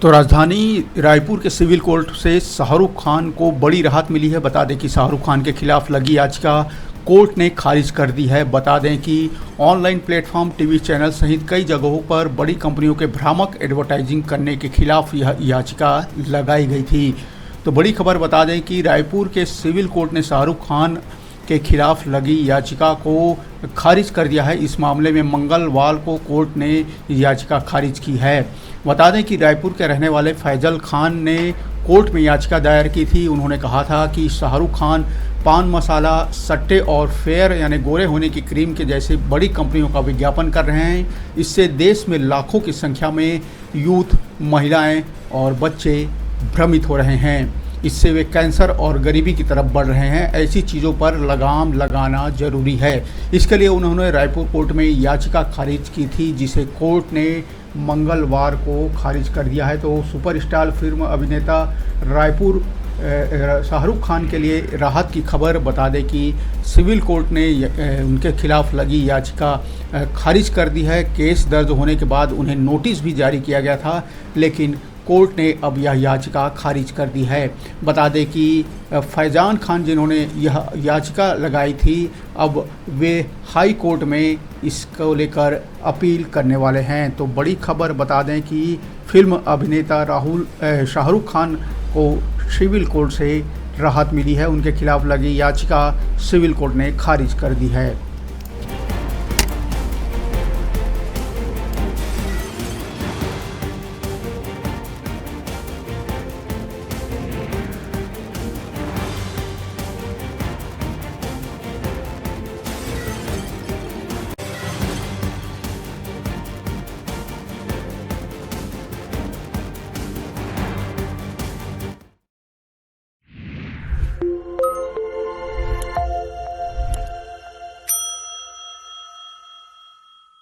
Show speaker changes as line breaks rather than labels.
तो राजधानी रायपुर के सिविल कोर्ट से शाहरुख खान को बड़ी राहत मिली है। बता दें कि शाहरुख खान के खिलाफ लगी याचिका कोर्ट ने खारिज कर दी है। बता दें कि ऑनलाइन प्लेटफॉर्म, टीवी चैनल सहित कई जगहों पर बड़ी कंपनियों के भ्रामक एडवर्टाइजिंग करने के खिलाफ यह याचिका लगाई गई थी। तो बड़ी खबर बता दें कि रायपुर के सिविल कोर्ट ने शाहरुख खान के खिलाफ लगी याचिका को खारिज कर दिया है। इस मामले में मंगलवार को कोर्ट ने याचिका खारिज की है। बता दें कि रायपुर के रहने वाले फैजल खान ने कोर्ट में याचिका दायर की थी। उन्होंने कहा था कि शाहरुख खान पान मसाला, सट्टे और फेयर यानी गोरे होने की क्रीम के जैसे बड़ी कंपनियों का विज्ञापन कर रहे हैं। इससे देश में लाखों की संख्या में यूथ, महिलाएं और बच्चे भ्रमित हो रहे हैं। इससे वे कैंसर और गरीबी की तरफ बढ़ रहे हैं। ऐसी चीज़ों पर लगाम लगाना जरूरी है। इसके लिए उन्होंने रायपुर कोर्ट में याचिका खारिज की थी, जिसे कोर्ट ने मंगलवार को खारिज कर दिया है। तो सुपरस्टार फिल्म अभिनेता रायपुर शाहरुख खान के लिए राहत की खबर। बता दें कि सिविल कोर्ट ने उनके खिलाफ लगी याचिका खारिज कर दी है। केस दर्ज होने के बाद उन्हें नोटिस भी जारी किया गया था, लेकिन कोर्ट ने अब यह याचिका खारिज कर दी है। बता दें कि फैजान खान जिन्होंने यह याचिका लगाई थी, अब वे हाई कोर्ट में इसको लेकर अपील करने वाले हैं। तो बड़ी खबर बता दें कि फिल्म अभिनेता शाहरुख खान को सिविल कोर्ट से राहत मिली है। उनके खिलाफ लगी याचिका सिविल कोर्ट ने खारिज कर दी है।